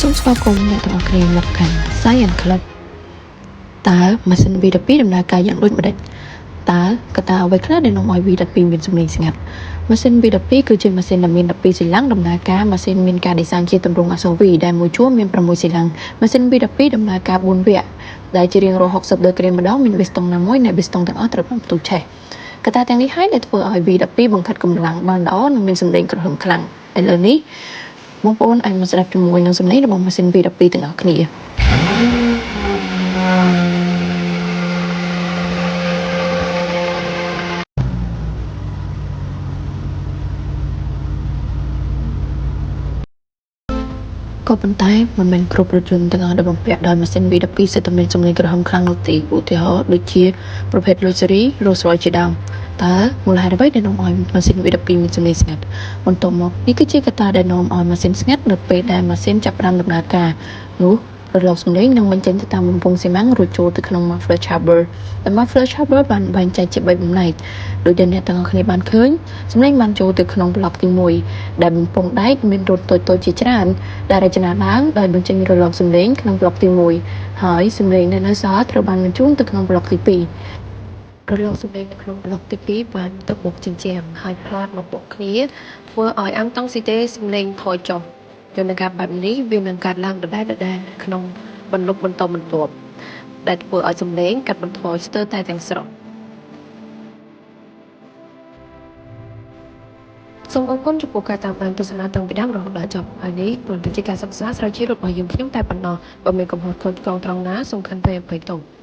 សូមស្វាគមន៍អ្នកទាំងអស់គ្នាមកកាន់ Science Club តើម៉ាស៊ីន V12 ដំណើរការយ៉ាងដូចម្តេចតើកត្តាអ្វីខ្លះដែលនាំឲ្យ V12 មានសំឡេងស្ងាត់ម៉ាស៊ីន V12 គឺជាម៉ាស៊ីនដែលមាន12សីឡាំងដំណើរការម៉ាស៊ីនមានការឌីហ្សាញជាទម្រង់អក្សរ V ដែលមួយជួរមាន6សីឡាំងម៉ាស៊ីន V12 ដំណើរការ4វគ្គដែលជារៀងរាល់60ដឺក្រេម្ដងមានបេស្តុងណាមួយនៃបេស្តុងទាំងអស់ត្រូវបានផ្ទុកឆេះកត្តាទាំងនេះហើយដែលធ្វើឲ្យ V12 បង្កើតកម្លាំងបានល្អនិងមានសំឡេងក្រហមខ្លាំងឥឡូវនេះបងប្អូនអាចមកស្ដាប់ជាមួយនឹងសំឡេងរបស់ម៉ាស៊ីន V12 ទាំងអស់គ្នាក៏ប៉ុន្តែមិនមែនគ្រប់រថយន្តទាំងអស់ដែលបំពាក់ដោយម៉ាស៊ីន V12 សុទ្ធតែមានសំឡេងក្រហមខ្លាំងនោះទេឧទាហរណ៍ដូចជាប្រភេទ Luxury Rolls-Royce ជាដើមតើមូលហេតុអ្វីដែលនាំឲ្យម៉ាស៊ីន V12 មានសំឡេងស្ងាត់បន្ទាប់មកនេះគឺជាកត្តាដែលនាំឲ្យម៉ាស៊ីនស្ងាត់នៅពេលដែលម៉ាស៊ីនចាប់ផ្ដើមដំណើរការនោះរលកសំឡេងនឹងបញ្ចេញទៅតាមបំពង់ស៊ីម៉ាំងរួចចូលទៅក្នុង muffler chamber ដែល muffler chamber បានបែងចែកជា3បំណែកដោយដែលអ្នកទាំងអស់គ្នាបានឃើញសំឡេងបានចូលទៅក្នុងប្លុកទី1ដែលបំពង់ដែកមានរន្ធតូចៗជាច្រើនដែលរចនាឡើងដោយបញ្ចេញរលកសំឡេងក្នុងប្លុកទី1ហើយសំឡេងដែលនៅសល់ត្រូវបានបញ្ជូនទៅក្នុងប្លុកទី2រលកសំឡេងនៅក្នុងប្លុកទី2បានទៅបុកជញ្ជាំងហើយផ្លាតមកបុកគ្នាធ្វើឲ្យអាំងតុងស៊ីតេសំឡេងថយចុះយន្តការបែបនេះវានឹងកើតឡើងដដែលក្នុងបន្លុកបន្តបន្ទាប់ដែលធ្វើឲ្យសំឡេងកាត់បន្ថយស្ទើរតែទាំងស្រុងសូមអរគុណចំពោះការតាមដានទស្សនាតាំងពីដើមរហូតដល់ចប់ហើយនេះព្រោះតែជាការសិក្សាស្រាវជ្រាវរបស់យើងខ្ញុំតែប៉ុណ្ណោះបើមានកំហុសខុសឆ្គងត្រង់ណាសូមខន្តីអភ័យទោស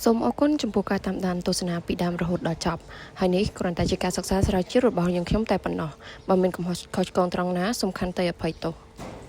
សូមអរគុណចំពោះការតាមដានទស្សនាពីដើមរហូតដល់ចប់ហើយនេះគ្រាន់តែជាការសិក្សាស្រាវជ្រាវរបស់យើងខ្ញុំតែប៉ុណ្ណោះបើមានកំហុសខុសឆ្គងត្រង់ណាសូមខន្តីអភ័យទោស